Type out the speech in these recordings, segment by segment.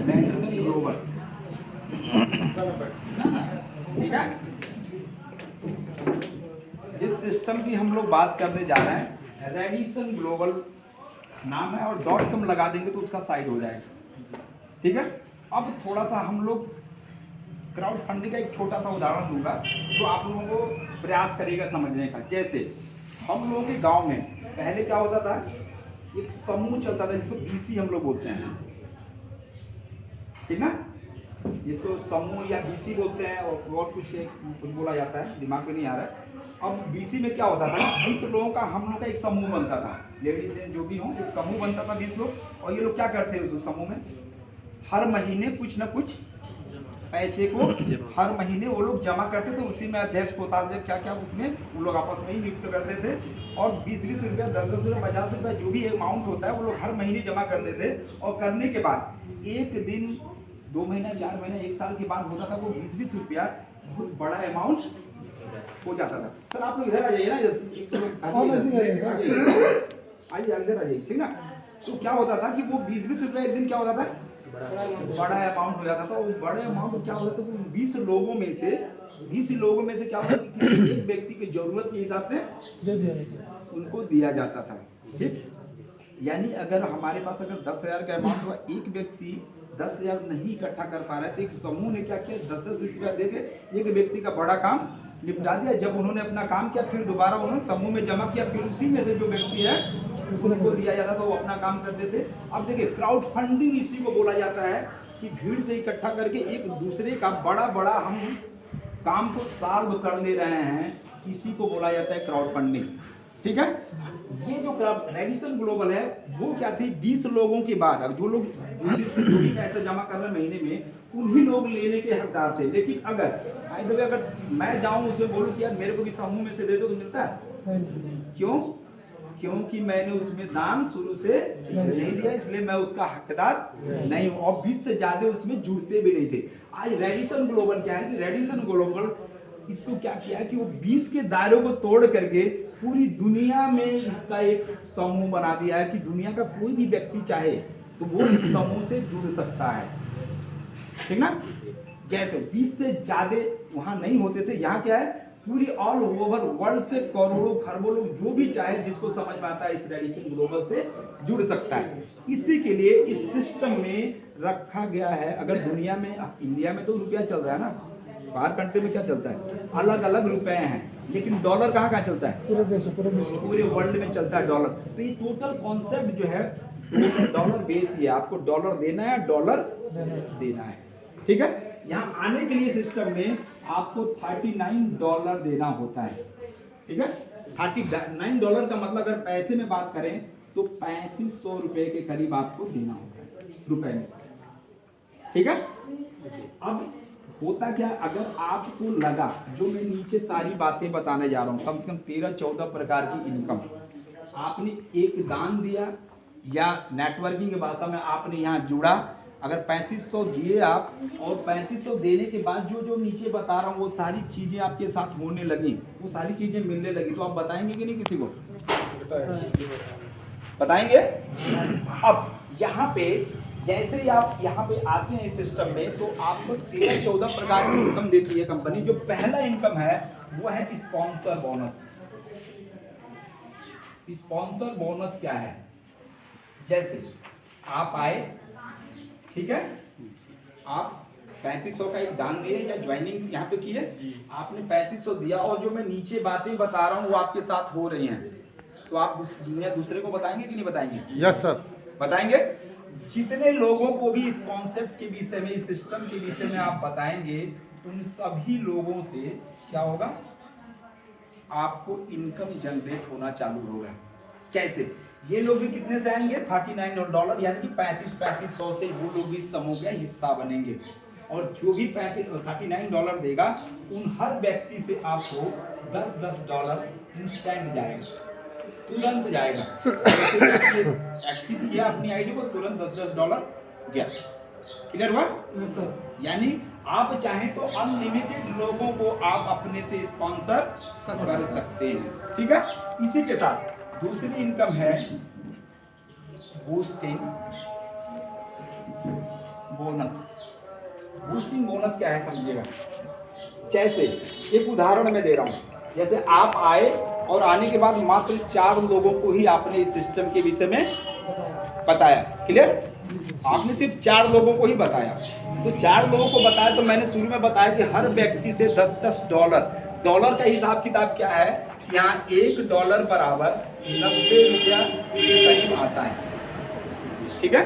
Radisson global, ठीक है। जिस सिस्टम की हम लोग बात करने जा रहे हैं रेडिसन ग्लोबल नाम है, और .com लगा देंगे तो उसका साइट हो जाएगा, ठीक है। अब थोड़ा सा हम लोग क्राउड फंडिंग का एक छोटा सा उदाहरण दूंगा जो आप लोगों को प्रयास करेगा समझने का। जैसे हम लोगों के गांव में पहले क्या होता था, एक समूह चलता था जिसको बीसी हम लोग बोलते हैं, ठीक ना, जिसको समूह या बीसी बोलते हैं, और कुछ बोला जाता है, दिमाग में नहीं आ रहा है। अब बीसी में क्या होता था, 20 लोगों का हम लोग का एक समूह बनता था, लेडीज हैं जो भी हो, एक समूह बनता था 20 लोग। और ये लोग क्या करते हैं उस समूह में, हर महीने कुछ ना कुछ पैसे को हर महीने वो लोग जमा करते थे। उसी में अध्यक्ष कोषाध्यक्ष क्या क्या उसमें वो लोग आपस में ही नियुक्त करते थे, और 20-20 रुपया, 10-10 रुपया, 50 रुपया जो भी अमाउंट होता है वो लोग हर महीने जमा करते थे। और करने के बाद एक दिन, 2 महीना, 4 महीना, 1 साल के बाद होता था वो 20-20 रुपया बहुत बड़ा अमाउंट हो जाता था। सर आप लोग इधर आ जाइए ना, आइए इधर आ जाइए, ठीक ना। तो क्या होता था कि वो 20-20 रुपया एक दिन क्या होता था, बड़ा अमाउंट हो जाता था। उस बड़े अमाउंट क्या होता था, 20 लोगों में से क्या होता था कि किसी एक व्यक्ति की जरूरत के हिसाब से उनको दिया जाता था, ठीक। यानी अगर हमारे पास अगर 10,000 का अमाउंट हुआ, एक व्यक्ति 10,000 नहीं इकट्ठा कर पा रहा है, तो एक समूह ने क्या किया, 10-10 रुपया दे के एक व्यक्ति का बड़ा काम निपटा दिया। जब उन्होंने अपना काम किया फिर दोबारा उन्होंने समूह में जमा किया, फिर उसी में से जो व्यक्ति है उनको दिया जाता था, वो अपना काम करते थे। अब देखिए क्राउड फंडिंग इसी को बोला जाता है कि भीड़ से इकट्ठा करके एक दूसरे का बड़ा हम काम को सॉल्व कर ले रहे हैं, इसी को बोला जाता है क्राउड फंडिंग, ठीक है। ये जो रेडिसन ग्लोबल है वो क्या थी, 20 लोगों के बाद अब जो लोग जो भी पैसे जमा कर रहे हैं महीने में, उन्हीं लोग लेने के हकदार थे। लेकिन अगर मैं जाऊं उससे बोलूं कि यार मेरे को भी समूह में से दे दो, तो मिलता है? क्यों? क्योंकि मैंने उसमें दान शुरू से नहीं दिया, इसलिए मैं उसका हकदार नहीं हूं, और 20 से ज्यादा उसमें जुड़ते भी नहीं थे। आज रेडिसन ग्लोबल क्या है कि रेडिसन ग्लोबल इसको क्या किया है कि वो 20 के दायरे को तोड़ करके पूरी दुनिया में इसका एक समूह बना दिया है कि दुनिया का कोई भी व्यक्ति चाहे तो वो इस समूह से जुड़ सकता है, ठीक ना। जैसे 20 से ज्यादा वहां नहीं होते थे, यहाँ क्या है, पूरी ऑल ओवर वर्ल्ड से करोड़ों खरबों लोग जो भी चाहे जिसको समझ में आता है इस रेडिसन ग्लोबल से जुड़ सकता है। इसी के लिए इस सिस्टम में रखा गया है। अगर दुनिया में, इंडिया में तो रुपया चल रहा है ना, बाहर कंट्री में क्या चलता है, अलग अलग रुपए हैं, लेकिन डॉलर कहाँ कहाँ चलता है, पूरे वर्ल्ड में चलता है डॉलर। तो ये टोटल कॉन्सेप्ट जो है डॉलर बेस ही है, आपको डॉलर देना है, डॉलर देना है, ठीक है। यहाँ आने के लिए सिस्टम में आपको $39 देना होता है, ठीक है। $39 का मतलब अगर पैसे में बात करें तो 3500 रुपए के करीब आपको देना होता है रुपए में, ठीक है। अब होता क्या, अगर आपको लगा, जो मैं नीचे सारी बातें बताने जा रहा हूँ, कम से कम 13-14 प्रकार की इनकम, आपने एक दान दिया या नेटवर्किंग की भाषा में आपने यहाँ जुड़ा, अगर 3500 दिए आप, और 3500 देने के बाद जो जो नीचे बता रहा हूँ वो सारी चीजें आपके साथ होने लगी, वो सारी चीजें मिलने लगी, तो आप बताएंगे कि नहीं किसी को? बताएंगे। अब यहाँ पे जैसे ही आप यहाँ पे आते हैं इस सिस्टम में, तो आपको 13-14 प्रकार की इनकम देती है कंपनी। जो पहला इनकम है वो है स्पॉन्सर बोनस। स्पॉन्सर बोनस क्या है, जैसे आप आए, ठीक है, आप 3500 का एक दान दिए या ज्वाइनिंग यहाँ पे की है, आपने 3500 दिया, और जो मैं नीचे बातें बता रहा हूँ वो आपके साथ हो रही हैं, तो आप दूसरे को बताएंगे कि नहीं बताएंगे? यस सर, बताएंगे। जितने लोगों को भी इस कॉन्सेप्ट के विषय में, इस सिस्टम के विषय में आप बताएंगे, उन सभी लोगों से क्या होगा, आपको इनकम जनरेट होना चालू होगा। कैसे? ये लोग भी कितने से आएंगे, $39, यानी कि 3500 से वो लोग भी समूह का हिस्सा बनेंगे, और जो भी $39 देगा उन हर व्यक्ति से आपको $10 इंस्टेंट जाएगा, तुरंत जाएगा। एक्टिव किया अपनी आईडी को, तुरंत $10 गया। क्लियर हुआ? यानी आप चाहें तो अनलिमिटेड लोगों को आप अपने से स्पॉन्सर कर सकते हैं, ठीक है। इसी के साथ दूसरी इनकम है बूस्टिंग बोनस। बूस्टिंग बोनस क्या है समझिएगा। जैसे एक उदाहरण मैं दे रहा हूँ, जैसे आप आए और आने के बाद मात्र 4 लोगों को ही आपने इस सिस्टम के विषय में बताया। क्लियर? आपने सिर्फ 4 लोगों को ही बताया। तो 4 लोगों को बताया तो मैंने शुरू में बताया कि हर व्यक्ति से 10-10 डॉलर का हिसाब किताब क्या है, यहाँ $1 बराबर 90 रुपया के करीब आता है। ठीक है,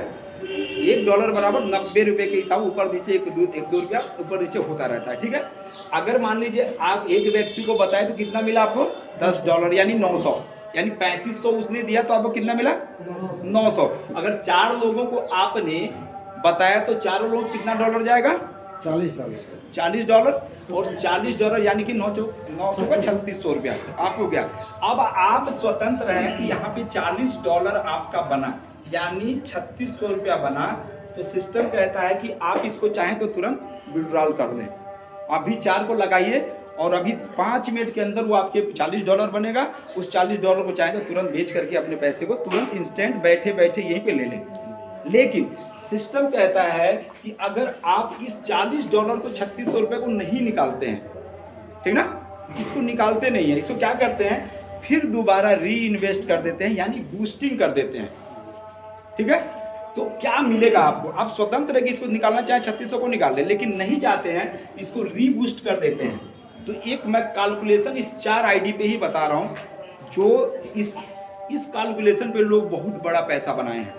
$1 बराबर 90 रुपये के हिसाब, ऊपर नीचे 1-2 रुपया ऊपर नीचे होता रहता है। ठीक है, अगर मान लीजिए आप एक व्यक्ति को बताए तो कितना मिला आपको, $10 यानी 900, यानी 3500 उसने दिया तो आपको कितना मिला, 900। अगर 4 लोगों को आपने बताया तो चारों लोग कितना डॉलर जाएगा, $40। और $40 यानी कि 9 का 3600 रुपया आपको गया। अब आप स्वतंत्र हैं कि यहाँ पे $40 आपका बना, यानी 3600 रुपया बना। तो सिस्टम कहता है कि आप इसको चाहें तो तुरंत विड्रॉल कर लें। अभी 4 को लगाइए और अभी 5 मिनट के अंदर वो आपके $40 बनेगा। उस $40 को चाहें तो तुरंत बेच करके अपने पैसे को तुरंत इंस्टेंट बैठे बैठे यहीं पे ले लें। लेकिन सिस्टम कहता है कि अगर आप इस $40 को 3600 रुपये को नहीं निकालते हैं, ठीक ना, इसको निकालते नहीं है, इसको क्या करते हैं, फिर दोबारा री इन्वेस्ट कर देते हैं, यानी बूस्टिंग कर देते हैं। ठीक है, तो क्या मिलेगा आपको, आप स्वतंत्र है कि इसको निकालना चाहे 3600 को निकाल लें, लेकिन नहीं चाहते हैं इसको रीबूस्ट कर देते हैं। तो एक मैं कैलकुलेशन इस 4 आईडी पे ही बता रहा हूं, जो इस कैलकुलेशन पे लोग बहुत बड़ा पैसा बनाए हैं।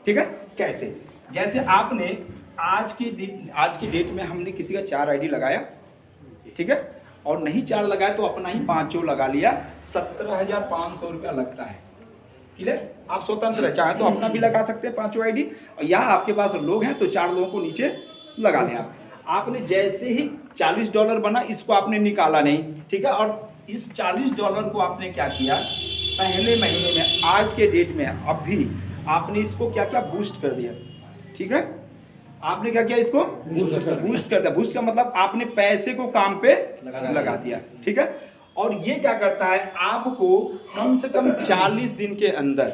ठीक है, कैसे, जैसे आपने आज की डेट में हमने किसी का 4 आईडी लगाया, ठीक है, और नहीं 4 लगाया तो अपना ही 5 लगा लिया, 17,500 रुपया लगता है। क्लियर? आप स्वतंत्र है, चाहे तो अपना भी लगा सकते हैं 5 आईडी, और या आपके पास लोग हैं तो 4 लोगों को नीचे लगा लें। आपने जैसे ही $40 बना, इसको आपने निकाला नहीं, ठीक है, और इस $40 को आपने क्या किया, पहले महीने में आज के डेट में अभी आपने इसको क्या क्या बूस्ट कर दिया। ठीक है, आपने क्या किया, इसको बूस्ट कर दिया। बूस्ट का मतलब आपने पैसे को काम पे लगा दिया। ठीक है, और ये क्या करता है, आपको कम से कम 40 दिन के अंदर,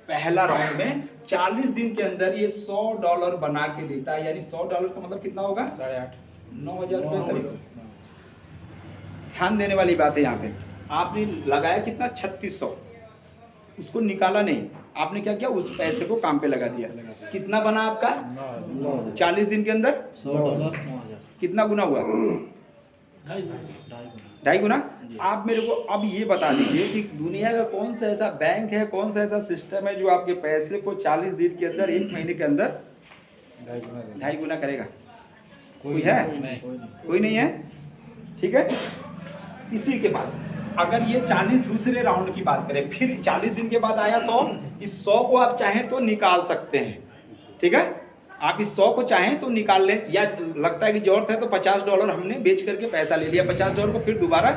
पहला राउंड में 40 दिन के अंदर ये $100 बना के देता है। यानी $100 का मतलब कितना होगा, 9,000 रुपये करीब। ध्यान देने वाली बात है, यहाँ पे आपने लगाया कितना, 3600, उसको निकाला नहीं, आपने क्या किया, उस पैसे को काम पे लगा दिया। कितना बना आपका 40 दिन के अंदर, $100 कितना गुना हुआ, 2.5 गुना। आप मेरे को अब ये बता दीजिए कि दुनिया का कौन सा ऐसा बैंक है, कौन सा ऐसा सिस्टम है जो आपके पैसे को 40 दिन के अंदर, 1 महीने के अंदर 2.5 गुना करेगा? कोई है? कोई नहीं है। ठीक है, इसी के बाद अगर ये 40 दूसरे राउंड की बात करें, फिर 40 दिन के बाद आया 100, इस 100 को आप चाहें तो निकाल सकते हैं। ठीक है, आप इस 100 को चाहें तो निकाल लें, या लगता है कि जरूरत है तो $50 हमने बेच करके पैसा ले लिया, $50 को फिर दोबारा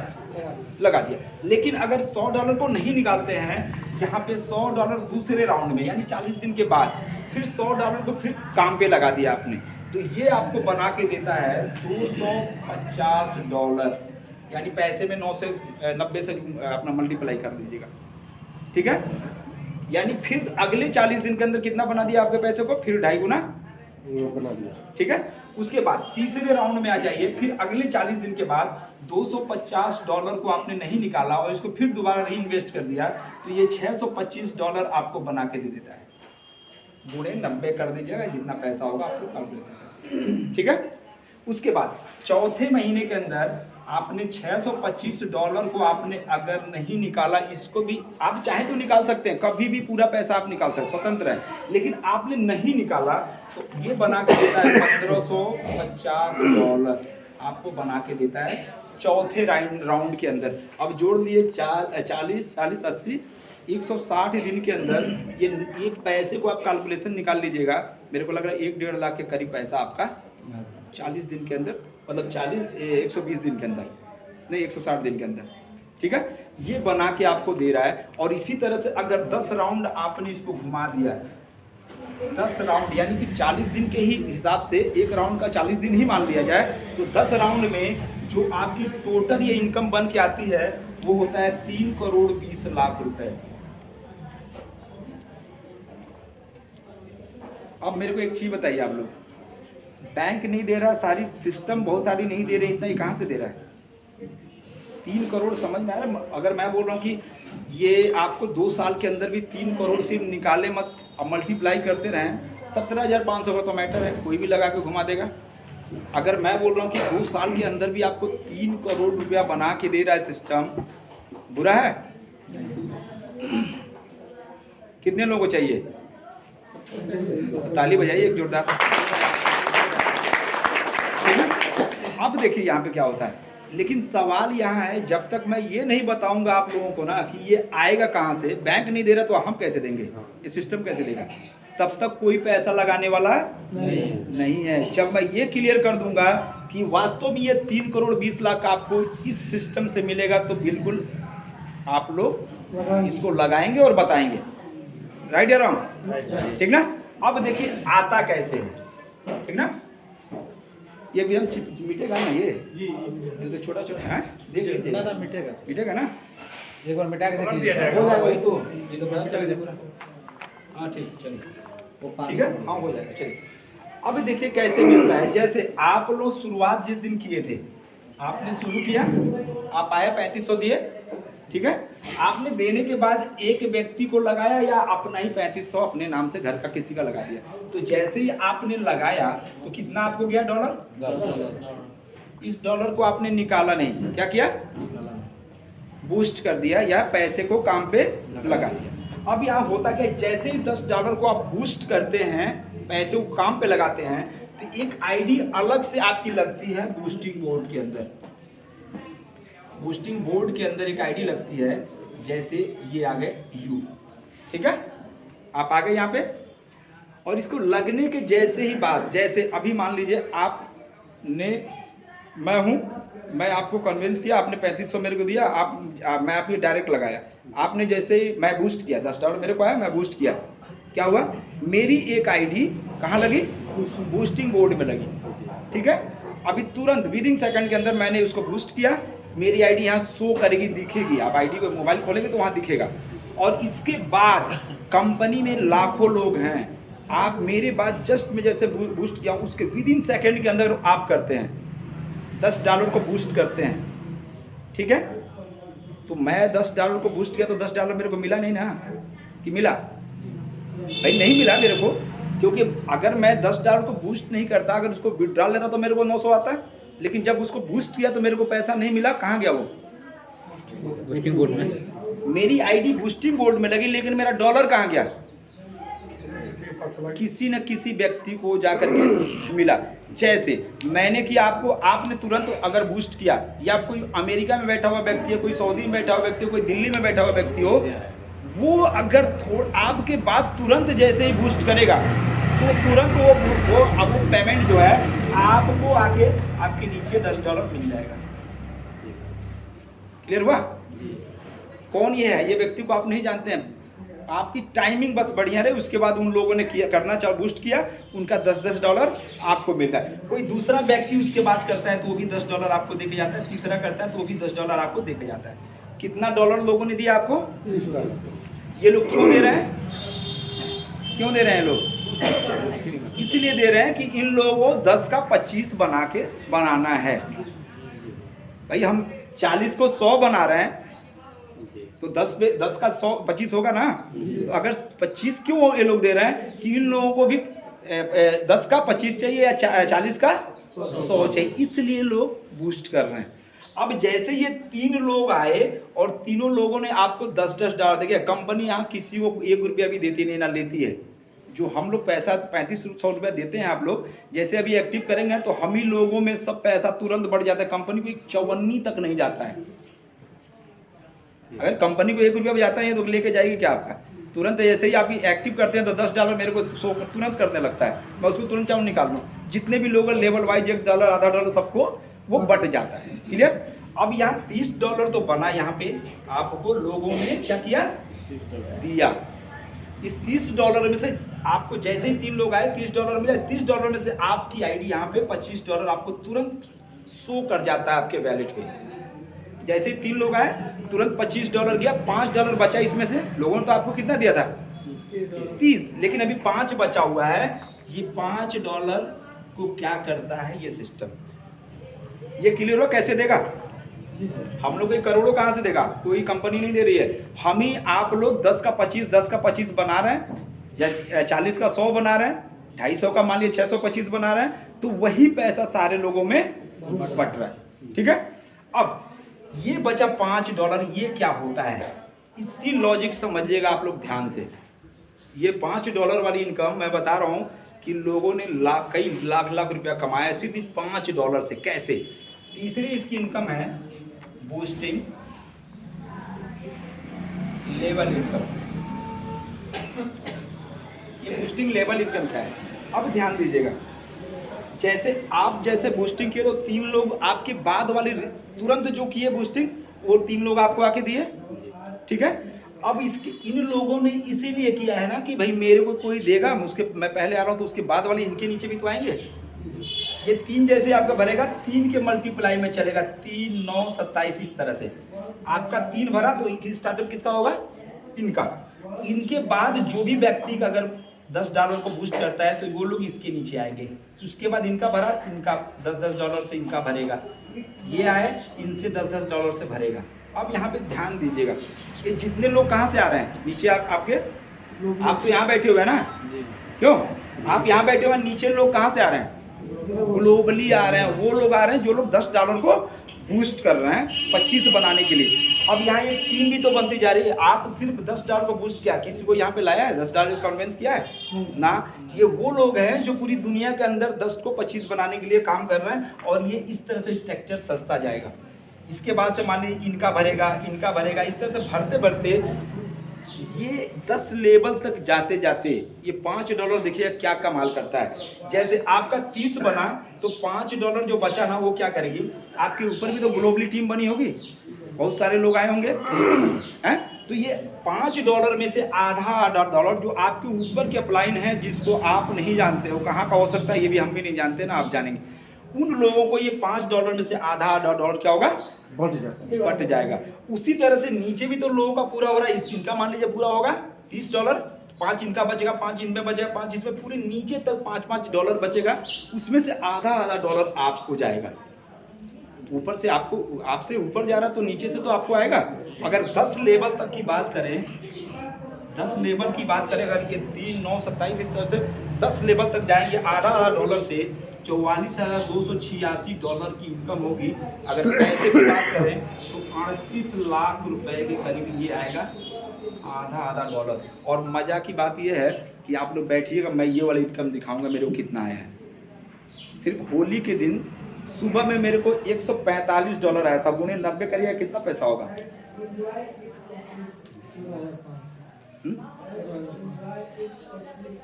लगा दिया। लेकिन अगर $100 को नहीं निकालते हैं, यहाँ पे $100 दूसरे राउंड में, यानी 40 दिन के बाद फिर $100 को फिर काम पे लगा दिया आपने, तो ये आपको बना के देता है $250, यानी पैसे में 9 से 90 से अपना मल्टीप्लाई कर दीजिएगा। ठीक है, यानी फिर अगले 40 दिन के अंदर कितना बना दिया आपके पैसे को, फिर 2.5 गुना बना दिया। ठीक है, उसके बाद तीसरे राउंड में आ जाइए, फिर अगले 40 दिन के बाद $250 को आपने नहीं निकाला और इसको फिर दोबारा री इन्वेस्ट कर दिया, तो ये $625 आपको बना के दे देता है। गुणे 90 कर दीजिएगा, जितना पैसा होगा आपको कैलकुलेशन। ठीक है, उसके बाद चौथे महीने के अंदर आपने $625 को आपने अगर नहीं निकाला, इसको भी आप चाहें तो निकाल सकते हैं, कभी भी पूरा पैसा आप निकाल सकते हैं, स्वतंत्र है, लेकिन आपने नहीं निकाला तो ये बना के देता है $1,550 आपको बना के देता है चौथे राउंड के अंदर। अब जोड़ लिए 40, 80, 160 दिन के अंदर ये पैसे को आप कैलकुलेशन निकाल लीजिएगा। मेरे को लग रहा है 1-1.5 लाख के करीब पैसा आपका 40 दिन के अंदर, मतलब 120 दिन के अंदर, नहीं 160 दिन के अंदर। ठीक है, ये बना के आपको दे रहा है। और इसी तरह से अगर 10 राउंड आपने इसको घुमा दिया, 10 राउंड यानी कि 40 दिन के ही हिसाब से, एक राउंड का 40 दिन ही मान लिया जाए, तो 10 राउंड में जो आपकी टोटल ये इनकम बन के आती है वो होता है 3,20,00,000 रुपए। अब मेरे को एक चीज़ बताइए आप लोग, बैंक नहीं दे रहा, सारी सिस्टम बहुत सारी नहीं दे रही, इतना ही कहाँ से दे रहा है? 3 करोड़ समझ में आ रहा है? अगर मैं बोल रहा हूँ कि ये आपको 2 साल के अंदर भी 3 करोड़ सिर्फ निकाले मत, अब मल्टीप्लाई करते रहें, 17,500 का तो मैटर है, कोई भी लगा के घुमा देगा। अगर मैं बोल रहा हूँ कि 2 साल के अंदर भी आपको 3 करोड़ रुपया बना के दे रहा है सिस्टम, बुरा है? कितने लोगों को चाहिए? ताली बजाइए एक जोरदार। अब देखिए यहाँ पे क्या होता है, लेकिन सवाल यहाँ है, जब तक मैं ये नहीं बताऊंगा आप लोगों को ना कि ये आएगा कहाँ से, बैंक नहीं दे रहा तो हम कैसे देंगे, ये सिस्टम कैसे देगा, तब तक कोई पैसा लगाने वाला नहीं है। जब मैं ये क्लियर कर दूंगा कि वास्तव में ये 3 करोड़ 20 लाख आपको इस सिस्टम से मिलेगा, तो बिल्कुल आप लोग इसको लगाएंगे और बताएंगे। राइट या रॉन्ग? ठीक ना? अब देखिए आता कैसे है, ठीक ना? ये भी हम मिटेगा ना, ये तो छोटा छोटा है, देख लीजिए ना, मिटेगा ना, एक बार मिटा के देख लीजिए, हो जाएगा। वही तो, ये तो पता चल गया पूरा। हाँ ठीक, चलिए ठीक है, हाँ हो जाएगा। चलिए अब देखिए कैसे मिलता है। जैसे आप लोग शुरुआत जिस दिन किए थे, आपने शुरू किया, आप आए 3500 दिए, ठीक है? आपने देने के बाद एक व्यक्ति को लगाया या अपना ही 3500 अपने नाम से घर का किसी का लगा दिया, तो जैसे ही आपने लगाया तो कितना आपको गया? $10। इस डॉलर को आपने निकाला नहीं, क्या किया? बूस्ट कर दिया या पैसे को काम पे लगा दिया। अब यहाँ होता क्या, जैसे ही $10 को आप बूस्ट करते हैं, पैसे को काम पे लगाते हैं, तो एक आईडी अलग से आपकी लगती है बूस्टिंग बोर्ड के अंदर। बूस्टिंग बोर्ड के अंदर एक आईडी लगती है, जैसे ये आ गए यू, ठीक है? आप आ गए यहाँ पे, और इसको लगने के जैसे ही बाद, जैसे अभी मान लीजिए आपने, मैं हूँ, मैं आपको कन्विंस किया, आपने 3500 मेरे को दिया, मैं आपकी डायरेक्ट लगाया, आपने जैसे ही मैं बूस्ट किया, $10 मेरे को आया, मैं बूस्ट किया, क्या हुआ? मेरी एक आईडी कहाँ लगी? बूस्टिंग बोर्ड में लगी, ठीक है? अभी तुरंत विदिन सेकंड के अंदर मैंने उसको बूस्ट किया, मेरी आईडी यहाँ शो करेगी, दिखेगी। आप आईडी को मोबाइल खोलेंगे तो वहाँ दिखेगा। और इसके बाद कंपनी में लाखों लोग हैं, आप मेरे बाद जस्ट में जैसे बूस्ट किया, उसके विदिन सेकंड के अंदर आप करते हैं, $10 को बूस्ट करते हैं, ठीक है? तो मैं $10 को बूस्ट किया तो $10 मेरे को मिला नहीं ना, कि मिला? भाई नहीं मिला मेरे को, क्योंकि अगर मैं $10 को बूस्ट नहीं करता, अगर उसको विड्रॉल लेता तो मेरे को 900 आता है, लेकिन जब उसको बूस्ट किया तो मेरे को पैसा नहीं मिला। कहाँ गया वो? बूस्टिंग बोर्ड में। मेरी आईडी बूस्टिंग बोर्ड में लगी, लेकिन मेरा डॉलर कहाँ गया? किसी न किसी व्यक्ति को जाकर के मिला। जैसे मैंने किया आपको, आपने तुरंत अगर बूस्ट किया, या कोई अमेरिका में बैठा हुआ व्यक्ति है, कोई सऊदी में बैठा हुआ व्यक्ति हो, कोई दिल्ली में बैठा हुआ व्यक्ति हो, वो अगर आपके बाद तुरंत जैसे ही बूस्ट करेगा, तो तुरंत वो पेमेंट जो है आपको आके आपके नीचे $10 मिल जाएगा। क्लियर हुआ? कौन ये है? ये व्यक्ति को आप नहीं जानते हैं, आपकी टाइमिंग बस बढ़िया रहे, उसके बाद उन लोगों ने किया, करना चाह बूस्ट किया, उनका $10 आपको मिल रहा है। कोई दूसरा व्यक्ति उसके बाद करता है तो वो भी $10 आपको देके जाता है, तीसरा करता है तो वो भी $10 आपको देके जाता है। कितना डॉलर लोगों ने दिया आपको? 30,000। ये लोग क्यों दे रहे हैं? क्यों दे रहे हैं लोग? इसलिए दे रहे हैं कि इन लोगों को 10 का 25 बनाना है। भाई हम 40 को 100 बना रहे हैं, तो 10 का 100 25 होगा ना। तो अगर 25 क्यों ये लोग दे रहे हैं कि इन लोगों को भी 10 का 25 चाहिए या 40 का 100 चाहिए, इसलिए लोग बूस्ट कर रहे हैं। अब जैसे ये 3 लोग आए और तीनों लोगों ने आपको $10 देखिए, कंपनी यहाँ किसी को 1 रुपया भी देती नहीं, ना लेती है। जो हम लोग पैसा 3500 रुपया देते हैं, आप लोग जैसे अभी एक्टिव करेंगे तो हम ही लोगों में सब पैसा तुरंत बढ़ जाता है, कंपनी को 1 चौवन्नी तक नहीं जाता है। अगर कंपनी को 1 रुपया भी जाता है तो लेके जाएगी क्या आपका? तुरंत जैसे ही आप एक्टिव करते हैं तो $10 मेरे को शो तुरंत करने लगता है, मैं उसको तुरंत चाहूँ निकाल लूँ। जितने भी लोग लेवल वाइज $1 आधा डॉलर सबको वो बट जाता है। क्लियर? अब यहाँ $30 तो बना, यहाँ पे आपको लोगों ने क्या किया? दिया। इस $30 में से आपको जैसे ही 3 लोग आए $30 मिला, $30 में से आपकी आईडी यहाँ पे $25 आपको तुरंत शो कर जाता है आपके वैलेट पे। जैसे ही 3 लोग आए तुरंत $25 गया, $5 बचा। इसमें से लोगों ने तो आपको कितना दिया था? 30, लेकिन अभी 5 बचा हुआ है। ये $5 को क्या करता है ये सिस्टम, ये क्लियर हो कैसे देगा? हम लोग ये करोड़ों कहाँ से देगा? कोई कंपनी नहीं दे रही है, हम ही आप लोग 10 का 25 बना रहे हैं, या 40 का 100 बना रहे हैं, 250 का मान लीजिए 625 बना रहे हैं, तो वही पैसा सारे लोगों में बट रहा है। ठीक है, अब ये बचा $5, ये क्या होता है इसकी लॉजिक समझिएगा आप लोग ध्यान से। ये $5 वाली इनकम मैं बता रहा हूँ कि लोगों ने कई लाख रुपया कमाया सिर्फ इस $5 से। कैसे? तीसरी इसकी इनकम है बूस्टिंग लेवल इनकम। ये बूस्टिंग लेवल इनकम क्या है? अब ध्यान दीजिएगा, जैसे आप जैसे बूस्टिंग किए तो 3 लोग आपके बाद वाले तुरंत जो किए बूस्टिंग, वो 3 लोग आपको आके दिए। ठीक है, अब इसके इन लोगों ने इसीलिए किया है ना कि भाई मेरे को कोई देगा, मैं पहले आ रहा हूँ तो उसके बाद वाले इनके नीचे भी तो आएंगे। ये 3 जैसे आपका भरेगा, 3 के मल्टीप्लाई में चलेगा, 3 9 27 इस तरह से आपका 3 भरा तो स्टार्टअप किसका होगा? इनका। इनके बाद जो भी व्यक्ति का अगर $10 को बूस्ट करता है तो वो लोग इसके नीचे आएंगे। उसके बाद इनका भरा, इनका $10 से इनका भरेगा, ये आए इनसे $10 से भरेगा। अब यहाँ पे ध्यान दीजिएगा, ये जितने लोग कहाँ से आ रहे हैं नीचे, आपके आप तो यहाँ बैठे हुए हैं ना, क्यों आप यहाँ बैठे हुए हैं? नीचे लोग कहाँ से आ रहे हैं? ग्लोबली आ रहे हैं। वो लोग आ रहे हैं जो लोग $10 को बूस्ट कर रहे हैं 25 बनाने के लिए। अब यहाँ एक टीम भी तो बनती जा रही है। आप सिर्फ $10 को बूस्ट किया, किसी को यहाँ पे लाया है, $10 को कन्विंस किया है ना? ये वो लोग हैं जो पूरी दुनिया के अंदर 10 को 25 बनाने के लिए काम कर रहे हैं। और ये इस तरह से स्ट्रक्चर सस्ता जाएगा। इसके बाद से मान लीजिए इनका भरेगा, इस तरह से भरते भरते ये 10 लेवल तक जाते जाते ये $5 देखिए क्या कमाल करता है। जैसे आपका 30 बना तो $5 जो बचा ना, वो क्या करेगी? आपके ऊपर भी तो ग्लोबली टीम बनी होगी, बहुत सारे लोग आए होंगे हैं, तो ये $5 में से आधा $1 जो आपके ऊपर के अपलाइन है, जिसको आप नहीं जानते हो कहाँ का हो सकता है, ये भी हम भी नहीं जानते ना, आप जानेंगे। उन लोगों को ये $5 में से आधा $1 क्या होगा? बट जाएगा। उसी तरह से नीचे भी तो लोगों का पूरा हो रहा है। इनका मान लीजिए पूरा होगा $30, 5 इनका बचेगा, 5 इनमें बचेगा, 5 इसमें, पूरे नीचे तक $5 बचेगा। उसमें से आधा $1 आपको जाएगा। ऊपर से आपसे ऊपर जा रहा तो नीचे से तो आपको आएगा। अगर 10 लेवल तक की बात करें, 10 लेवल की बात करें, अगर ये 3 9 27 इस तरह से 10 लेवल तक जाएंगे, आधा $1 से $44,286 की इनकम होगी। अगर पैसे की बात करें तो 38 लाख रुपए के करीब ये आएगा, आधा $1। और मज़ा की बात ये है कि आप लोग बैठिएगा, मैं ये वाली इनकम दिखाऊंगा मेरे को कितना आया है। सिर्फ होली के दिन सुबह में मेरे को $145 आया था। गुणे 90 करिए, कितना पैसा होगा?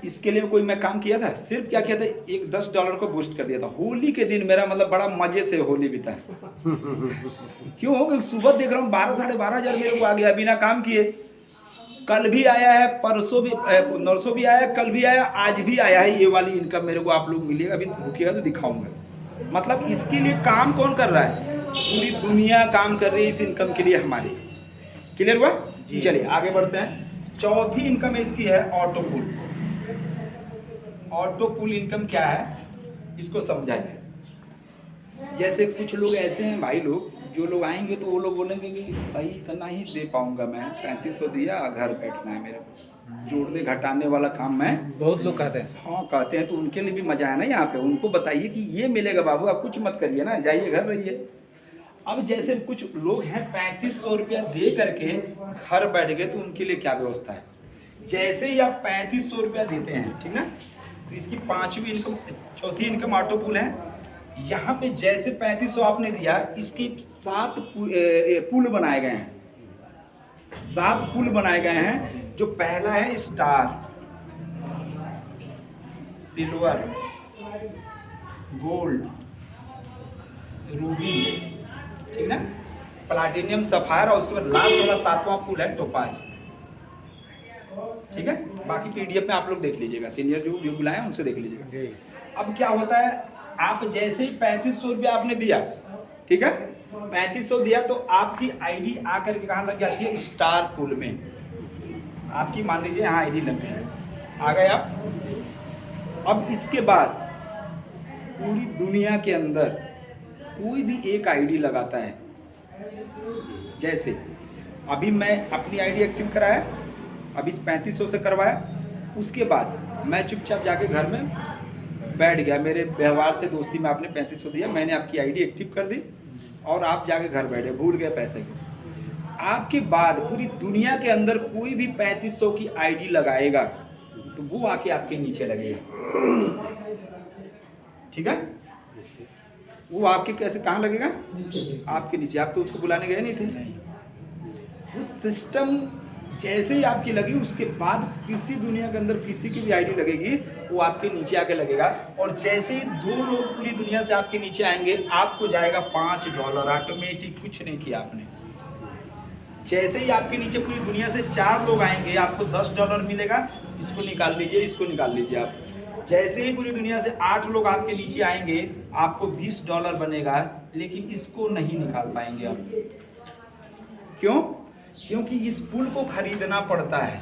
इसके लिए कोई मैं काम किया था, सिर्फ क्या किया था, एक $10 को बूस्ट कर दिया था। होली के दिन मेरा मतलब बड़ा मजे से होली बीता। क्यों? क्योंकि सुबह देख रहा हूँ 12 साढ़े 12 हज़ार मेरे को आ गया बिना काम किए। कल भी आया है, परसों भी, नरसों भी आया, कल भी आया, आज भी आया है। ये वाली इनकम मेरे को आप लोग मिलेगा, अभी रुकिएगा तो दिखाऊंगा। मतलब इसके लिए काम कौन कर रहा है? पूरी दुनिया काम कर रही है इस इनकम के लिए हमारी। क्लियर हुआ? चलिए आगे बढ़ते हैं। चौथी इनकम इसकी है ऑटो पुल। ऑटो पुल इनकम क्या है इसको समझाइए। जैसे कुछ लोग ऐसे हैं भाई लोग, जो लोग आएंगे तो वो लोग बोलेंगे कि भाई इतना ही दे पाऊंगा मैं, 3500 दिया, घर बैठना है मेरे को, जोड़ने घटाने वाला काम मैं। बहुत लोग कहते हैं। हाँ कहते हैं, तो उनके लिए भी मजा है ना यहाँ पे। उनको बताइए कि ये मिलेगा बाबू, आप कुछ मत करिए ना, जाइए घर रहिए। अब जैसे कुछ लोग हैं 3500 रुपया दे करके घर बैठ गए, तो उनके लिए क्या व्यवस्था है? जैसे ही आप 3500 रुपया देते हैं, ठीक ना, तो इसकी चौथी इनकम ऑटो पुल है। यहाँ पे जैसे 3500 आपने दिया, इसके 7 पुल बनाए गए हैं। 7 पुल बनाए गए हैं। जो पहला है स्टार, सिल्वर, गोल्ड, रूबी, ठीक ना, प्लैटिनम, सफायर, और उसके बाद लास्ट वाला 7वां पुल है टोपाज। ठीक है, बाकी पीडीएफ में आप लोग देख लीजिएगा, सीनियर जो बुलाए उनसे देख लीजिएगा। अब क्या होता है, आप जैसे ही 3500 रुपया आपने दिया, ठीक है, 3500 दिया तो आपकी आईडी आकर के कहाँ लग जाती है? स्टार पुल में। आपकी मान लीजिए यहाँ आईडी लग गई, आ गए आप। अब इसके बाद पूरी दुनिया के अंदर कोई भी एक आईडी लगाता है, जैसे अभी मैं अपनी आईडी एक्टिव कराया, अभी 3500 से करवाया, उसके बाद मैं चुपचाप जाके घर में बैठ गया, मेरे व्यवहार से दोस्ती में आपने 3500 दिया, मैंने आपकी आईडी एक्टिव कर दी और आप जाके घर बैठे, भूल गए पैसे को। आपके बाद पूरी दुनिया के अंदर कोई भी 3500 की आईडी लगाएगा तो वो आके आपके नीचे लगेगा, ठीक है। वो आपके कैसे कहाँ लगेगा? आपके नीचे। आप तो उसको बुलाने गए नहीं थे। उस सिस्टम जैसे ही आपकी लगी उसके बाद किसी दुनिया के अंदर किसी की भी आईडी लगेगी वो आपके नीचे आके लगेगा। और जैसे ही 2 लोग पूरी दुनिया से आपके नीचे आएंगे आपको जाएगा $5 ऑटोमेटिक, कुछ नहीं किया आपने। जैसे ही आपके नीचे पूरी दुनिया से 4 लोग आएंगे आपको $10 मिलेगा, इसको निकाल लीजिए, इसको निकाल लीजिए आप। जैसे ही पूरी दुनिया से 8 लोग आपके नीचे आएंगे आपको $20 बनेगा, लेकिन इसको नहीं निकाल पाएंगे आप। क्यों? क्योंकि इस पुल को खरीदना पड़ता है।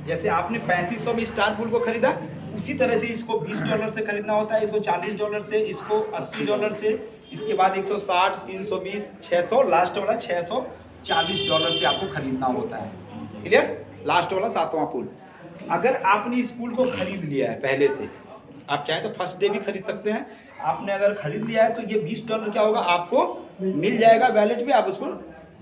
जैसे आपने 3500 में स्टार पुल को खरीदा, उसी तरह से इसको $20 से खरीदना होता है, इसको $40 से, इसको $80 से, इसके बाद 160, 320, 600, लास्ट वाला $640 से आपको खरीदना होता है। क्लियर? लास्ट वाला 7वां पुल। अगर आपने इस पुल को खरीद लिया है पहले से, आप चाहें तो फर्स्ट डे भी खरीद सकते हैं। आपने अगर खरीद लिया है तो ये $20 क्या होगा, आपको मिल जाएगा वैलेट में, आप उसको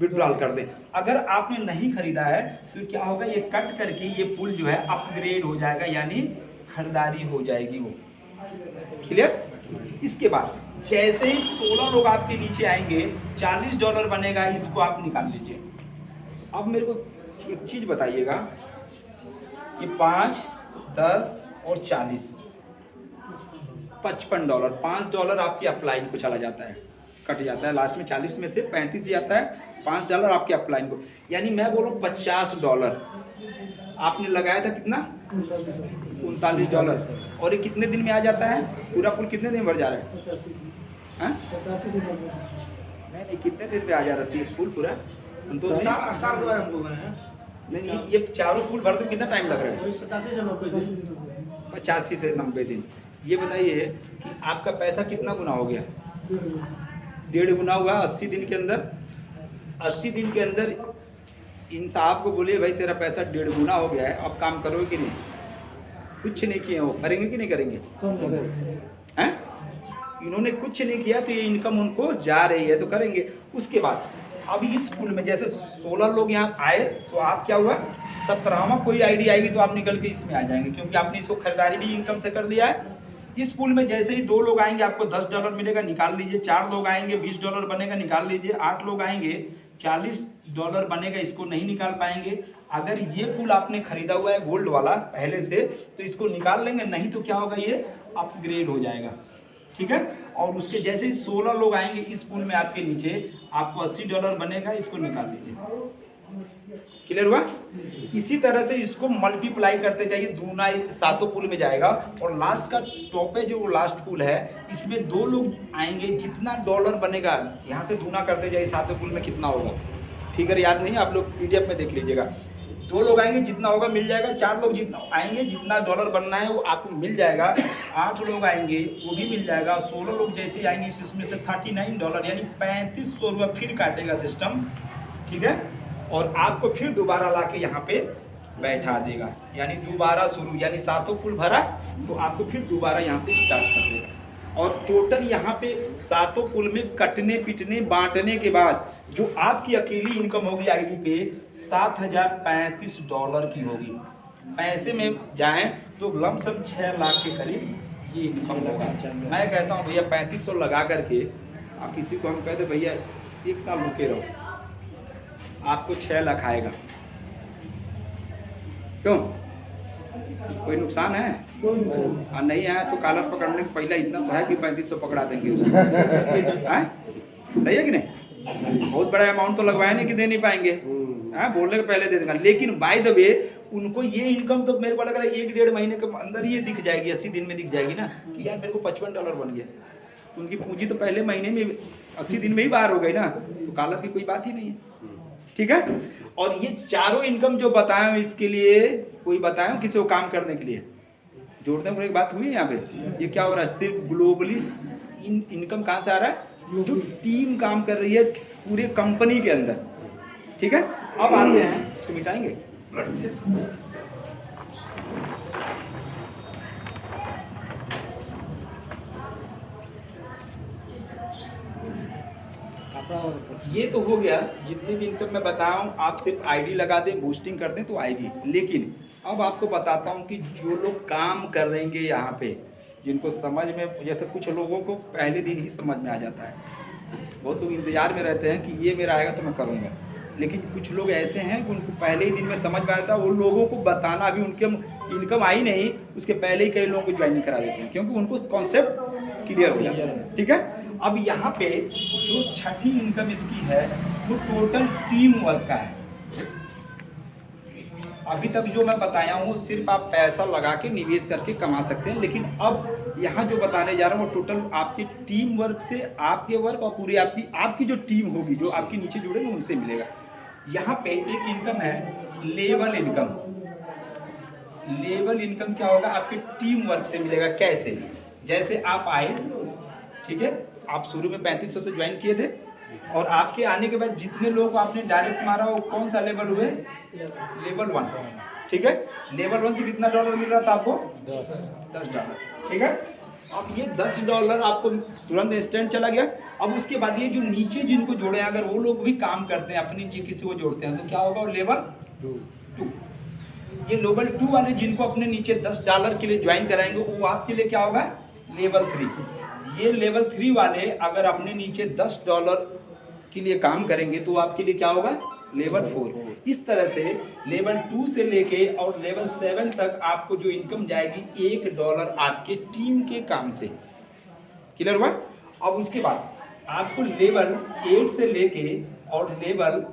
विड्रॉल कर दें। अगर आपने नहीं खरीदा है तो क्या होगा, ये कट करके ये पुल जो है अपग्रेड हो जाएगा, यानी खरीदारी हो जाएगी वो। क्लियर? इसके बाद जैसे ही 16 लोग आपके नीचे आएंगे $40 बनेगा, इसको आप निकाल लीजिए। अब मेरे को एक चीज बताइएगा, ये 5, 10 और 40, $55, $5 आपकी अपलाइन को चला जाता है, कट जाता है लास्ट में। 40 में से 35 ही आता है, $5 आपके अपलाइन को, यानी मैं बोलूँ $50 आपने लगाया था। कितना? $39। और ये कितने दिन में आ जाता है? पूरा पुल कितने दिन भर जा रहा है? हाँ? नहीं, कितने दिन में आ जा रहा है पुल पूरा? संतोष जी नहीं, ये चारों पुल भर के कितना टाइम लग रहा है? 85 से 90 दिन। ये बताइए कि आपका पैसा कितना गुना हो गया? 1.5 गुना हुआ 80 दिन के अंदर। 80 दिन के अंदर इन साहब को बोलिए भाई तेरा पैसा 1.5 गुना हो गया है, अब काम करोगे कि नहीं? कुछ नहीं किए, वो करेंगे कि नहीं करेंगे? हैं? इन्होंने कुछ नहीं किया तो ये इनकम उनको जा रही है तो करेंगे। उसके बाद अभी इस पुल में जैसे 16 लोग यहाँ आए तो आप क्या हुआ, 17वां कोई आईडी आएगी तो आप निकल के इसमें आ जाएंगे, क्योंकि आपने इसको खरीदारी भी इनकम से कर दिया है। इस पुल में जैसे ही 2 लोग आएंगे आपको $10 मिलेगा, निकाल लीजिए। 4 लोग आएंगे $20 बनेगा, निकाल लीजिए। 8 लोग आएंगे $40 बनेगा, इसको नहीं निकाल पाएंगे। अगर ये पुल आपने खरीदा हुआ है गोल्ड वाला पहले से तो इसको निकाल लेंगे, नहीं तो क्या होगा, ये अपग्रेड हो जाएगा। ठीक है? और उसके जैसे ही 16 लोग आएंगे इस पुल में आपके नीचे, आपको $80 बनेगा, इसको निकाल लीजिए। क्लियर हुआ? इसी तरह से इसको मल्टीप्लाई करते जाइए, दूना 7 पुल में जाएगा। और लास्ट का टॉप है जो लास्ट पुल है, इसमें 2 लोग आएंगे, जितना डॉलर बनेगा यहाँ से दूना करते जाइए, 7 पुल में कितना होगा, फिगर याद नहीं, आप लोग PDF में देख लीजिएगा। 2 लोग आएंगे जितना होगा मिल जाएगा। 4 लोग जितना आएंगे जितना डॉलर बनना है वो आपको मिल जाएगा। 8 लोग आएंगे वो भी मिल जाएगा। 16 लोग जैसे ही आएंगे इसमें से $39 यानी ₹3500 फिर काटेगा सिस्टम। ठीक है? और आपको फिर दोबारा ला के यहाँ पे बैठा देगा, यानी दोबारा शुरू, यानी 7 पुल भरा तो आपको फिर दोबारा यहाँ से स्टार्ट कर देगा। और टोटल यहाँ पे 7 पुल में कटने पिटने बांटने के बाद जो आपकी अकेली इनकम होगी आईडी पे $7035 की होगी। पैसे में जाएं तो लमसम 6 लाख के करीब ये इनकम होगा। मैं कहता हूँ भैया 3500 लगा करके आप किसी को हम कहते भैया 1 साल रुके रहो, आपको 6 लाख आएगा। क्यों? कोई नुकसान है? और नहीं आया तो कॉलर पकड़ने के पहले इतना तो है कि 3500 पकड़ा देंगे उसको। सही है कि नहीं? बहुत बड़ा अमाउंट तो लगवाया नहीं कि दे नहीं पाएंगे, बोलने के पहले दे देंगे। लेकिन बाय द वे उनको ये इनकम तो मेरे को लग रहा है 1-1.5 महीने के अंदर ये दिख जाएगी, 80 दिन में दिख जाएगी ना कि यार मेरे को $55 बन गया। उनकी पूंजी तो पहले महीने में 80 दिन में ही बाहर हो गई ना, तो कॉलर की कोई बात ही नहीं है। ठीक है? और ये चारों इनकम जो बताया हूं इसके लिए कोई बताया हूं किसी को काम करने के लिए जोड़ने को एक बात हुई है यहाँ पे। ये क्या हो रहा है, सिर्फ ग्लोबली इनकम कहाँ से आ रहा है, जो टीम काम कर रही है पूरे कंपनी के अंदर। ठीक है, अब आते हैं इसको मिटाएंगे। ये तो हो गया, जितनी भी इनकम मैं बताया हूँ आप सिर्फ आईडी लगा दें, बूस्टिंग कर दें तो आएगी। लेकिन अब आपको बताता हूँ कि जो लोग काम करेंगे यहाँ पे, जिनको समझ में, जैसे कुछ लोगों को पहले दिन ही समझ में आ जाता है, बहुत लोग इंतजार में रहते हैं कि ये मेरा आएगा तो मैं करूँगा। लेकिन कुछ लोग ऐसे हैं कि उनको पहले ही दिन में समझ में आता है, वो लोगों को बताना, अभी उनके इनकम आई नहीं उसके पहले ही कई लोगों को ज्वाइनिंग करा देते हैं, क्योंकि उनको कॉन्सेप्ट क्लियर हो जाता है। ठीक है, अब यहाँ पे जो छठी इनकम इसकी है वो टोटल टीम वर्क का है। अभी तक जो मैं बताया हूँ सिर्फ आप पैसा लगा के निवेश करके कमा सकते हैं, लेकिन अब यहाँ जो बताने जा रहा हूँ वो टोटल आपके टीम वर्क से, आपके वर्क और पूरी आपकी जो टीम होगी, जो आपके नीचे जुड़े ना उनसे मिलेगा। यहाँ पे एक इनकम है लेवल इनकम। लेवल इनकम क्या होगा, आपके टीम वर्क से मिलेगा। कैसे, जैसे आप आए, ठीक है, आप शुरू में 3500 से ज्वाइन किए थे और आपके आने के बाद जितने लोग आपने डायरेक्ट मारा वो कौन सा लेवल हुए, लेवल 1। ठीक है, लेवल 1 से कितना डॉलर मिल रहा था आपको, $10। ठीक है, अब ये $10 आपको तुरंत इंस्टेंट चला गया। अब उसके बाद ये जो नीचे जिनको जोड़े हैं, अगर वो लोग भी काम करते हैं अपनी किसी को जोड़ते हैं तो क्या होगा, लेवल 2। ये लेवल 2 वाले जिनको अपने नीचे $10 के लिए ज्वाइन कराएंगे वो आपके लिए क्या होगा, लेवल 3। ये लेवल 3 वाले अगर अपने नीचे $10 के लिए काम करेंगे तो आपके लिए क्या होगा, लेवल 4। इस तरह से लेवल 2 से लेके और लेवल 7 तक आपको जो इनकम जाएगी $1 आपके टीम के काम से। क्लियर हुआ। अब उसके बाद आपको लेवल 8 से लेके और लेवल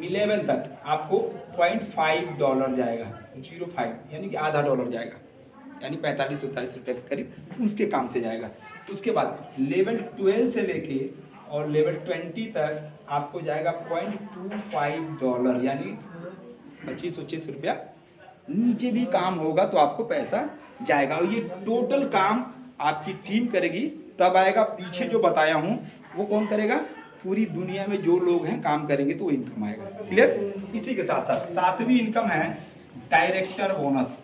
11 तक आपको $0.5 जाएगा, 0.5 यानी कि आधा डॉलर जाएगा, यानी 45-47 रुपये के करीब उसके काम से जाएगा। उसके बाद लेवल 12 से लेके और लेवल 20 तक आपको जाएगा $0.25 यानी 25-25 रुपया। नीचे भी काम होगा तो आपको पैसा जाएगा और ये टोटल काम आपकी टीम करेगी तब आएगा। पीछे जो बताया हूँ वो कौन करेगा, पूरी दुनिया में जो लोग हैं काम करेंगे तो वो इनकम आएगा। क्लियर। इसी के साथ साथ 7वीं इनकम है डायरेक्टर बोनस।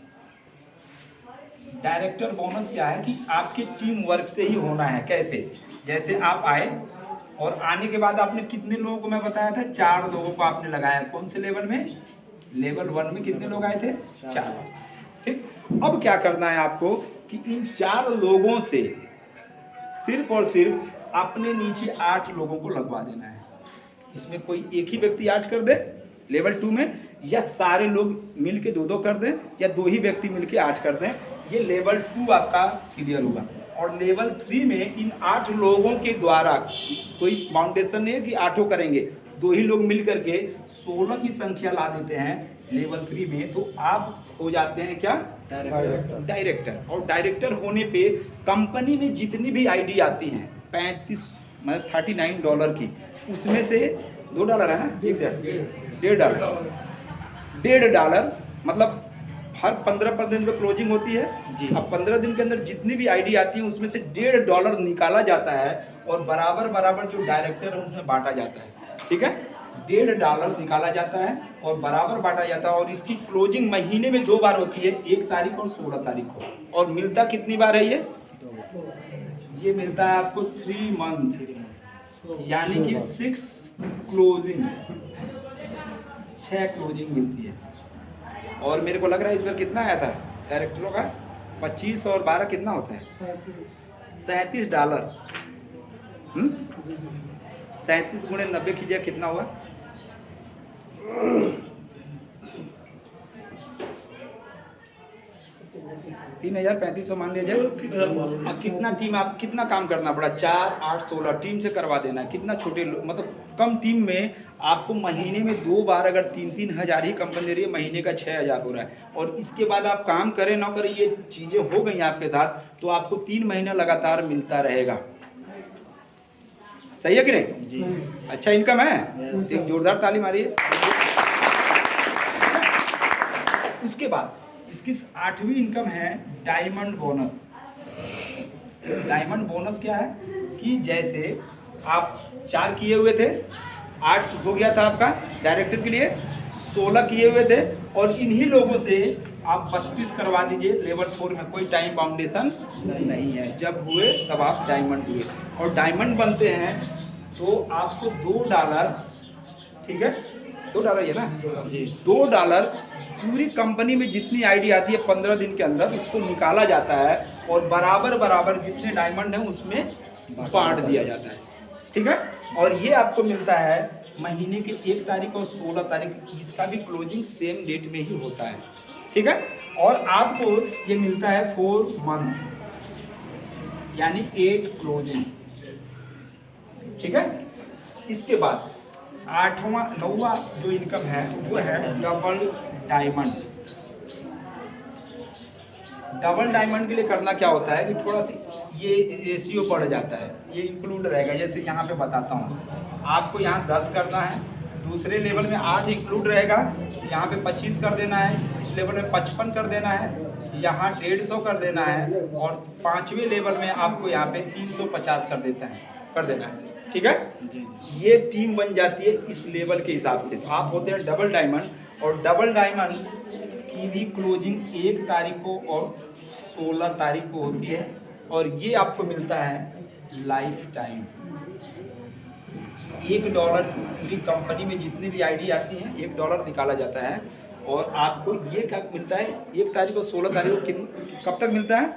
डायरेक्टर बोनस क्या है कि आपके टीम वर्क से ही होना है। कैसे, जैसे आप आए और आने के बाद आपने कितने लोगों को मैं बताया था, 4 लोगों को आपने लगाया। कौन से लेवल में, लेवल 1 में कितने लोग आए थे, 4। ठीक, अब क्या करना है आपको कि इन 4 लोगों से सिर्फ और सिर्फ अपने नीचे 8 लोगों को लगवा देना है। इसमें कोई एक ही व्यक्ति 8 कर दे लेवल 2 में, या सारे लोग मिलके 2-2 कर दें, या 2 ही व्यक्ति मिलके 8 कर दें। ये लेवल 2 आपका क्लियर होगा। और लेवल 3 में इन 8 लोगों के द्वारा कोई फाउंडेशन नहीं है कि 8 करेंगे, 2 ही लोग मिल करके 16 की संख्या ला देते हैं लेवल 3 में, तो आप हो जाते हैं क्या, डायरेक्टर। और डायरेक्टर होने पे कंपनी में जितनी भी आईडी आती हैं 35 मतलब $39 की, उसमें से $2 है ना, $1.5 मतलब हर 15 दिन पे क्लोजिंग होती है जी। अब 15 दिन के अंदर जितनी भी आईडी आती है उसमें से $1.5 निकाला जाता है और बराबर बराबर जो डायरेक्टर है उसमें बांटा जाता है। ठीक है, $1.5 निकाला जाता है और बराबर बांटा जाता है। और इसकी क्लोजिंग महीने में 2 बार होती है, 1 तारीख और 16 तारीख को। और मिलता कितनी बार है ये मिलता है आपको 3 मंथ यानी कि 6 क्लोजिंग, 6 क्लोजिंग मिलती है। और मेरे को लग रहा है इस बार कितना आया था डायरेक्टरों का, 25 और 12 कितना होता है, $37। 37 गुणे 90 कीजिए कितना हुआ, 3,3500 मान लिया जाए। अब कितना टीम, आप कितना काम करना पड़ा, 4, 8, 16 टीम से करवा देना है। कितना छोटे मतलब कम टीम में आपको महीने में 2 बार अगर 3-3 हज़ार ही कंपनी दे रही है, महीने का 6,000 हो रहा है। और इसके बाद आप काम करें ना करें, ये चीज़ें हो गई आपके साथ तो आपको 3 महीना लगातार मिलता रहेगा। सही है कि नहीं? अच्छा इनकम है, एक जोरदार ताली मारिए। उसके बाद इसकी 8वीं इनकम है डायमंड बोनस। डायमंड बोनस क्या है कि जैसे आप 4 किए हुए थे, 8 हो गया था आपका डायरेक्टर के लिए, 16 किए हुए थे, और इन्हीं लोगों से आप 32 करवा दीजिए। लेवल 4 में कोई टाइम बाउंडेशन नहीं है, जब हुए तब आप डायमंड हुए। और डायमंड बनते हैं तो आपको $2, ठीक है, $2 है ना, $2 पूरी कंपनी में जितनी आईडी आती है 15 दिन के अंदर उसको निकाला जाता है और बराबर बराबर जितने डायमंड हैं उसमें बांट दिया जाता है, ठीक है। और ये आपको मिलता है महीने के 1 तारीख और 16 तारीख, इसका भी क्लोजिंग सेम डेट में ही होता है, ठीक है। और आपको ये मिलता है 4 मंथ, यानी 8 क्लोजिंग, ठीक है। इसके बाद 9वां जो इनकम है वो है डबल डायमंड। डबल डायमंड के लिए करना क्या होता है कि थोड़ा सी ये रेशियो बढ़ जाता है, ये इंक्लूड रहेगा। जैसे यहाँ पे बताता हूँ, आपको यहाँ 10 करना है, दूसरे लेवल में 8 इंक्लूड रहेगा, यहाँ पे 25 कर देना है, इस लेवल में 55 कर देना है, यहाँ 150 कर देना है, और 5वें लेवल में आपको यहाँ पे 350 कर देना है, ठीक है। ये टीम बन जाती है इस लेवल के हिसाब से। तो आप होते हैं डबल डायमंड, और डबल डायमंड की भी क्लोजिंग 1 तारीख को और 16 तारीख को होती है, और ये आपको मिलता है लाइफ टाइम। $1 पूरी कंपनी में जितनी भी आईडी आती हैं $1 निकाला जाता है, और आपको ये क्या मिलता है 1 तारीख और 16 तारीख को कब तक मिलता है?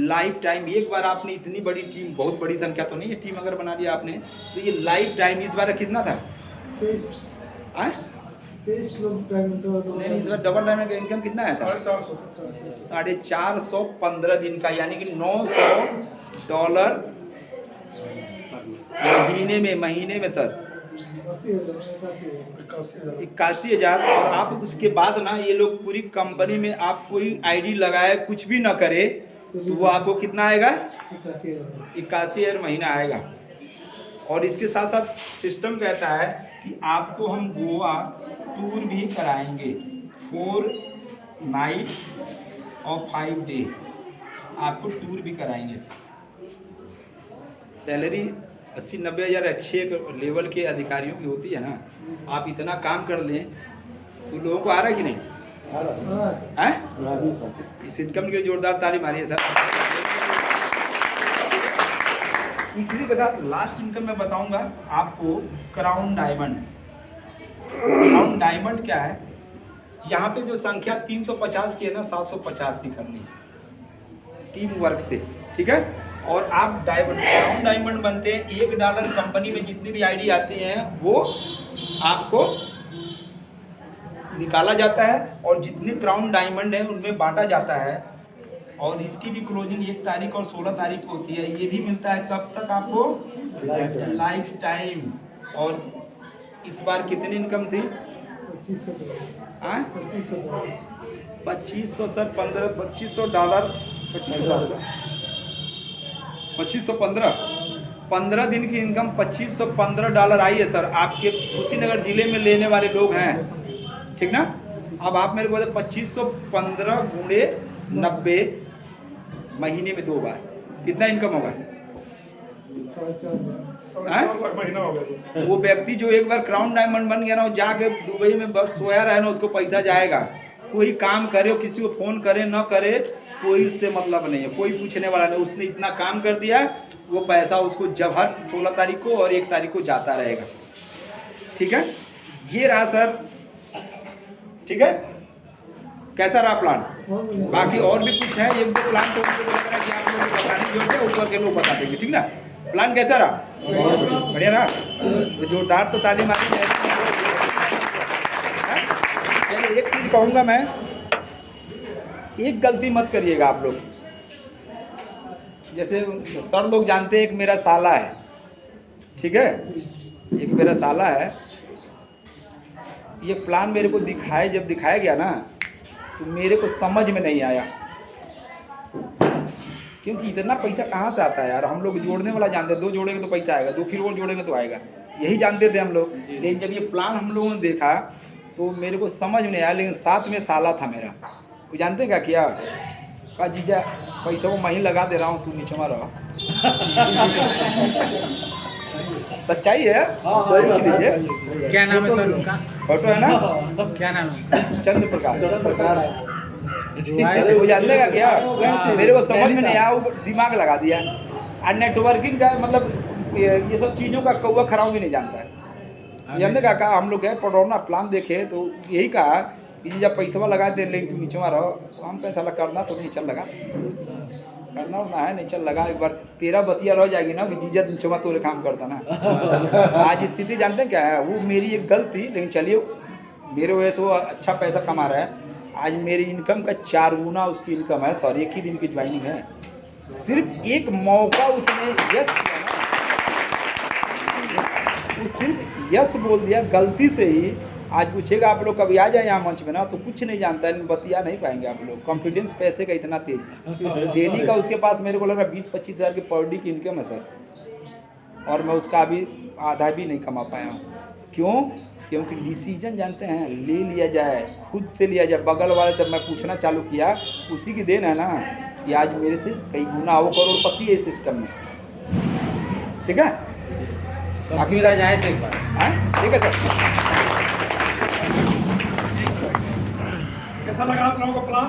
Life time. एक बार आपने इतनी बड़ी टीम, बहुत बड़ी संख्या तो नहीं है, टीम अगर बना लिया आपने तो ये लाइफ टाइम। इस बार कितना था? 23 लोग। नहीं, इस बार डबल डायमंड का इनकम कितना है? 415 दिन का, यानी कि $900 महीने में सर 81,000। और आप उसके बाद ना ये लोग पूरी कंपनी में आप कोई आईडी लगाए कुछ भी ना करे तो वो आपको कितना आएगा? 81,000 महीना आएगा। और इसके साथ साथ सिस्टम कहता है कि आपको हम गोवा टूर भी कराएंगे, 4 नाइट और 5 डे आपको टूर भी कराएंगे। सैलरी 80-90 हज़ार अच्छे लेवल के अधिकारियों की होती है ना। आप इतना काम कर लें तो लोगों को आ रहा है कि नहीं? आ रहा है। इस इनकम के लिए जोरदार ताली मारिए सर। इसी के साथ लास्ट इनकम मैं बताऊंगा आपको क्राउन डायमंड। क्राउन डायमंड क्या है? यहाँ पे जो संख्या 350 की है ना, 750 की करनी है टीम वर्क से, ठीक है। और आप क्राउन डायमंड बनते हैं, $1 कंपनी में जितनी भी आईडी आती हैं वो आपको निकाला जाता है, और जितने क्राउन डायमंड हैं उनमें बांटा जाता है। और इसकी भी क्लोजिंग 1 तारीख और 16 तारीख को होती है। ये भी मिलता है कब तक आपको? Life time. और इस बार कितनी इनकम थी? 2500 सर, $2500 15 दिन की इनकम $2515 आई है सर। आपके कुशीनगर जिले में लेने वाले लोग हैं, ठीक ना। अब आप मेरे को बताए 2515 गुणे 90 महीने में 2 बार कितना इनकम होगा? वो व्यक्ति जो एक बार क्राउन डायमंड बन गया ना, वो जाके दुबई में बस सोया रहे ना, उसको पैसा जाएगा। कोई काम करे, किसी को फोन करे न करे, कोई उससे मतलब नहीं है, कोई पूछने वाला नहीं। उसने इतना काम कर दिया, वो पैसा उसको जब हर 16 तारीख को और 1 तारीख को जाता रहेगा, ठीक है। ये रहा सर, ठीक है। कैसा रहा प्लान? बाकी और भी कुछ है, 1-2 प्लान तो उनको लग रहा है कि आप लोग बताने की जरूरत है, ऊपर के लोग बता देंगे, ठीक ना। प्लान कैसा रहा? बढ़िया रहा। तो जोरदार तो ताली मारी। चलिए एक चीज़ कहूँगा मैं, एक गलती मत करिएगा आप लोग। जैसे सर लोग जानते हैं, एक मेरा साला है, ठीक है, एक मेरा साला है। ये प्लान मेरे को जब दिखाया गया ना, तो मेरे को समझ में नहीं आया। क्योंकि इतना पैसा कहाँ से आता है यार, हम लोग जोड़ने वाला जानते हैं, 2 जोड़ेंगे तो पैसा आएगा, 2 फिर और जोड़ेंगे तो आएगा, यही जानते थे हम लोग। लेकिन जब ये प्लान हम लोगों ने देखा तो मेरे को समझ में नहीं आया, लेकिन साथ में साला था मेरा, वो जानते क्या किया, कहा जीजा पैसा वो मैं ही लगा दे रहा हूँ, तू नीचे रहो। सच्चाई है, पूछ लीजिए। क्या नाम है सर उनका? फोटो है ना, क्या नाम है? चंद्र प्रकाश। वो जानते का क्या, मेरे को समझ में नहीं आया, वो दिमाग लगा दिया। और नेटवर्किंग का मतलब ये सब चीज़ों का कौवा खराब भी नहीं जानता है। जानते का कहा, हम लोग गए पडरौना प्लान देखे तो यही कहा कि जब पैसा लगा दे लेकिन तू नीचे रहो, हम पैसा करना तो नहीं चल लगा, करना उतना है नहीं चल लगा, एक बार तेरा बतिया रह जाएगी ना कि जीजा नीचे तोरे काम करता ना। आज स्थिति जानते हैं क्या है, वो मेरी एक गलती, लेकिन चलिए मेरे वजह से वो अच्छा पैसा कमा रहा है। आज मेरी इनकम का 4 गुना उसकी इनकम है, सॉरी 1 ही दिन की ज्वाइनिंग है। सिर्फ एक मौका उसने यस किया ना, वो सिर्फ यस बोल दिया गलती से ही। आज पूछेगा आप लोग कभी आ जाए यहाँ मंच में ना तो कुछ नहीं जानता है, बतिया नहीं पाएंगे आप लोग। कॉन्फिडेंस पैसे का इतना तेज, डेली का उसके पास मेरे को लग रहा है 20-25 हज़ार की पर डे की इनकम है सर, और मैं उसका अभी आधा भी नहीं कमा पाया हूँ। क्यों? क्योंकि डिसीजन जानते हैं ले लिया जाए, खुद से लिया जाए। बगल वाले से मैं पूछना चालू किया, उसी की देन है ना कि आज मेरे से कई गुना वो करोड़पति है इस सिस्टम में। ठीक है, बाकी जाए तो एक बार। ठीक है सर। कैसा लगा आप लोगों का प्लान?